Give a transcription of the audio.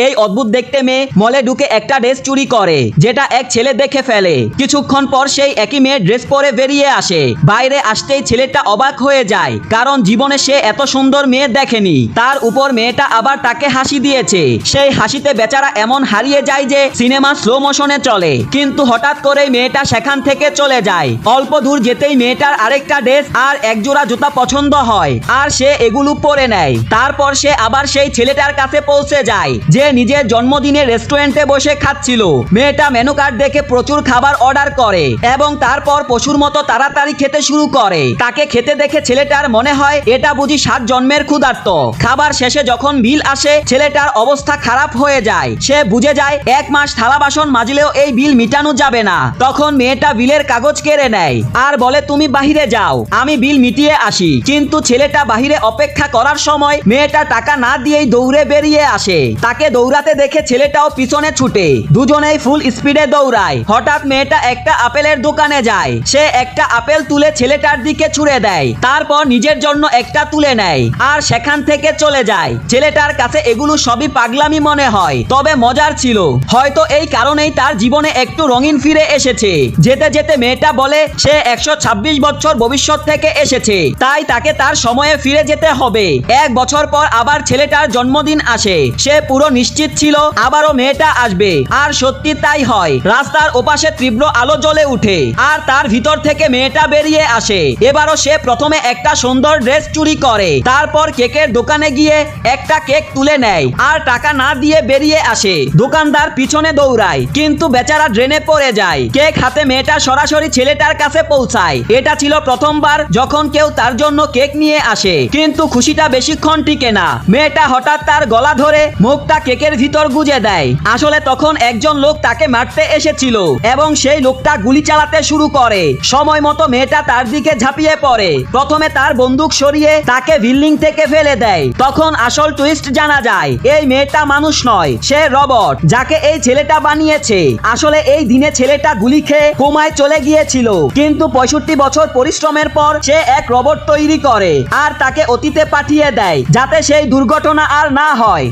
এই অদ্ভুত দেখতে মেয়ে মলে ঢুকে একটা ড্রেস চুরি করে, যেটা এক ছেলে দেখে ফেলে। কিছুক্ষণ পর সেই একই মেয়ে ড্রেস পরে বেরিয়ে আসে। বাইরে আসতেই ছেলেটা অবাক হয়ে যায়, কারণ জীবনে সে এত সুন্দর মেয়ে দেখেনি। তার উপর মেয়েটা আবার তাকে হাসি দিয়েছে। সেই হাসিতে বেচারা এমন হারিয়ে যায় যে সিনেমা স্লো মোশনে চলে। কিন্তু হঠাৎ করেই মেয়েটা সেখান থেকে চলে যায়। অল্প দূর যেতেই মেয়েটার আরেকটা ড্রেস আর একজোড়া জুতা পছন্দ হয়, আর সে এগুলো পরে নেয়। তারপর সে আবার সেই ছেলেটার কাছে পৌঁছে যায়, যে নিজের জন্মদিনে রেস্টুরেন্টে বসে খাচ্ছিল। মেয়েটা মেনু কার্ড দেখে প্রচুর খাবার অর্ডার করে এবং তারপর পশুর মতো তাড়াতাড়ি খেতে শুরু করে। তাকে খেতে দেখে ছেলেটার মনে হয় এটা বুঝি 7 জন্মের ক্ষুধার্ত। খাবার শেষে যখন বিল আসে, ছেলেটার অবস্থা খারাপ হয়ে যায়। সে বুঝে যায় 1 মাস থালা বাসন মাজলেও এই বিল মিটানো যাবে না। তখন মেয়েটা বিলের কাগজ কেড়ে নেয় আর বলে, তুমি বাহিরে যাও, আমি বিল মিটিয়ে আসি। কিন্তু ছেলেটা বাহিরে অপেক্ষা করার সময় মেয়েটা টাকা না দিয়েই দৌড়ে বেরিয়ে আসে। তাকে দৌড়াতে দেখে ছেলেটাও পিছনে ছুটে। দুজনেই ফুল স্পিডে দৌড়ায়। হঠাৎ মেয়েটা একটা আপেলের দোকানে যায়। সে একটা আপেল তুলে ছেলেটার দিকে ছুঁড়ে দেয়, তারপর নিজের জন্য একটা তুলে নেয় আর সেখান থেকে চলে যায়। ছেলেটার কাছে এগুলো সবই পাগলামি মনে হয়, তবে মজার ছিল। হয়তো এই কারণেই তার জীবনে একটু রঙিন ফিরে এসেছে। যেতে যেতে মেয়েটা বলে সে 126 বছর ভবিষ্যৎ থেকে এসেছে, তাই তাকে তার সময়ে ফিরে যেতে হবে। 1 বছর পর আবার ছেলেটার জন্মদিন আসে। সে পুরো নিশ্চিত ছিল আবারও মেয়েটা আসবে, আর সত্যি তাই হয়। রাস্তার ওপাশে তীব্র আলো জ্বলে উঠে আর তার ভিতর থেকে মেয়েটা বেরিয়ে আসে। এবারও সে প্রথমে একটা সুন্দর ড্রেস চুরি করে, তারপর কেকের দোকানে গিয়ে একটা কেক তুলে নেয় আর টাকা না দিয়ে বেরিয়ে আসে। দোকানদার পিছনে দৌড়ায়, কিন্তু বেচারা ড্রেনে পড়ে যায়। কেক হাতে মেয়েটা সরাসরি ছেলেটার কাছে পৌঁছায়। এটা ছিল প্রথমবার যখন কেউ তার জন্য কেক নিয়ে আসে, কিন্তু খুশিটা বেশিক্ষণ টিকে না। মেয়েটা হঠাৎ তার গলা ধরে মুখটা কেকের ভিতর গুজে দেয়। আসলে তখন একজন লোক তাকে মারতে এসেছিল এবং সেই লোকটা গুলি চালাতে শুরু করে। সময় মতো মেয়েটা তার দিকে ঝাঁপিয়ে পড়ে। প্রথমে তার বন্দুক সরিয়ে তাকে বিল্ডিং থেকে ফেলে দেয়। তখন আসল টুইস্ট জানা যায়, এই মেয়েটা মানুষ নয়, সে রবট, যাকে এই ছেলেটা বানিয়েছে। আসলে এই দিনে ছেলেটা গুলি খেয়ে কোমায় চলে গিয়েছিল, কিন্তু 65 বছর পরিশ্রমের পর সে এক রোবট তৈরি করে আর তাকে অতীতে পাঠিয়ে দেয়, যাতে সেই দুর্ঘটনা আর না হয়।